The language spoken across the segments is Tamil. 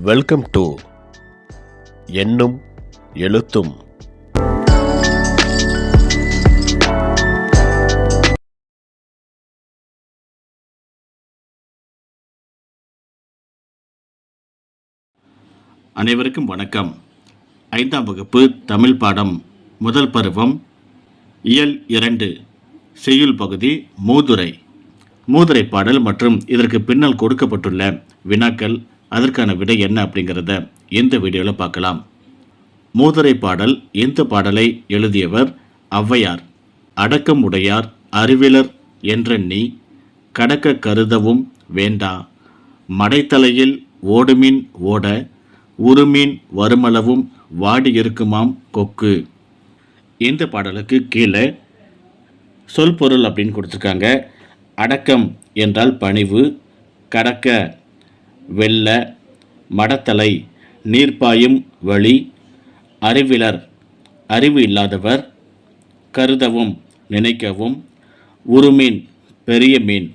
வெல்கம் டு எண்ணும் எழுத்தும். அனைவருக்கும் வணக்கம். 5ஆம் வகுப்பு தமிழ் பாடம் முதல் பருவம் இயல் 2 செய்யுள் பகுதி மூதுரை. மூதுரை பாடல் மற்றும் இதற்கு பின்னால் கொடுக்கப்பட்டுள்ள வினாக்கள், அதற்கான விடை என்ன அப்படிங்கிறத இந்த வீடியோவில் பார்க்கலாம். மூதுரை பாடல். இந்த பாடலை எழுதியவர் ஔவையார். அடக்கம் உடையார் அறிவிலர் என்றெண்ணி கடக்க கருதவும் வேண்டா, மடைத்தலையில் ஓடுமீன் ஓட உருமீன் வருமளவும் வாடி இருக்குமாம் கொக்கு. இந்த பாடலுக்கு கீழே சொல் பொருள் அப்படின்னு கொடுத்துருக்காங்க. அடக்கம் என்றால் பணிவு, கடக்க வெல்ல, மடத்தலை நீர்ப்பாயும் வழி, அறிவிலர் அறிவு இல்லாதவர், கருதவும் நினைக்கவும், உருமீன் பெரிய மீன்.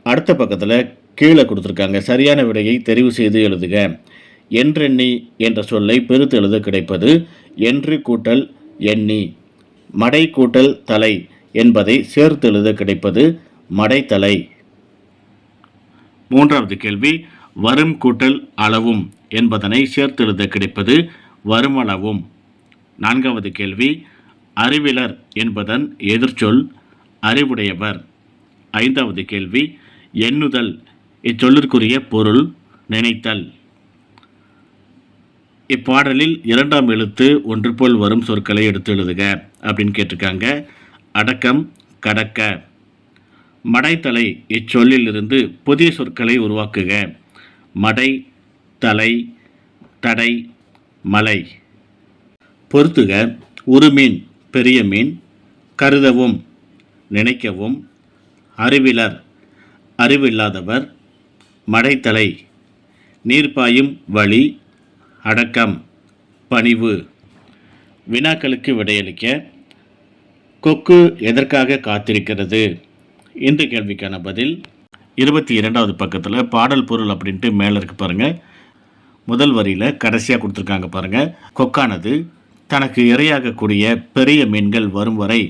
அடுத்த பக்கத்தில் கீழே கொடுத்துருக்காங்க. சரியான விடையை தெரிவு செய்து எழுதுக. என்றெண்ணி என்ற சொல்லை பெருத்து எழுத கிடைப்பது என்று கூட்டல் எண்ணி, மடை கூட்டல் தலை என்பதை சேர்த்து எழுத கிடைப்பது மடைத்தலை. 3வது கேள்வி. வரும் கூட்டல் அளவும் என்பதனை சேர்த்து எழுத கிடைப்பது வருமளவும். 4வது கேள்வி. அறிவிலர் என்பதன் எதிர்ச்சொல் அறிவுடையவர். 5வது கேள்வி. எண்ணுதல் இச்சொல்லிற்குரிய பொருள் நினைத்தல். இப்பாடலில் 2ஆம் எழுத்து ஒன்று போல் வரும் சொற்களை எடுத்து எழுதுக அப்படின்னு கேட்டிருக்காங்க. அடக்கம், கடக்க. மடைத்தலை இச்சொல்லிலிருந்து புதிய சொற்களை உருவாக்குக. மடை, தலை, தடை, மலை. பொறுத்துக. உருமீன் பெரிய மீன், கருதவும் நினைக்கவும், அறிவிலர் அறிவில்லாதவர், மடைத்தலை நீர்ப்பாயும் வழி, அடக்கம் பணிவு. வினாக்களுக்கு விடையளிக்க. கொக்கு எதற்காக காத்திருக்கிறது? இந்த கேள்விக்கான பதில் 22வது பக்கத்தில் பாடல் பொருள் அப்படின்ட்டு மேலே இருக்கு பாருங்கள். முதல் வரியில் கடைசியாக கொடுத்துருக்காங்க பாருங்கள். கொக்கானது தனக்கு இரையாகக்கூடிய பெரிய மீன்கள் வரும் வரை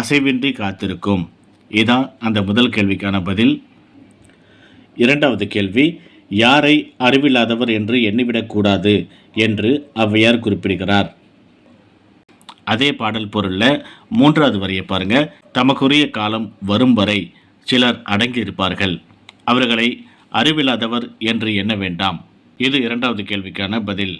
அசைவின்றி காத்திருக்கும். இதுதான் அந்த முதல் கேள்விக்கான பதில். 2வது கேள்வி. யாரை அறிவில்லாதவர் என்று எண்ணிவிடக்கூடாது என்று ஔவையார் குறிப்பிடுகிறார். அதே பாடல் பொருளில் 3வது வரியை பாருங்கள். தமக்குரிய காலம் வரும் வரை சிலர் அடங்கி இருப்பார்கள், அவர்களை அறிவில்லாதவர் என்று எண்ண வேண்டாம். இது 2வது கேள்விக்கான பதில்.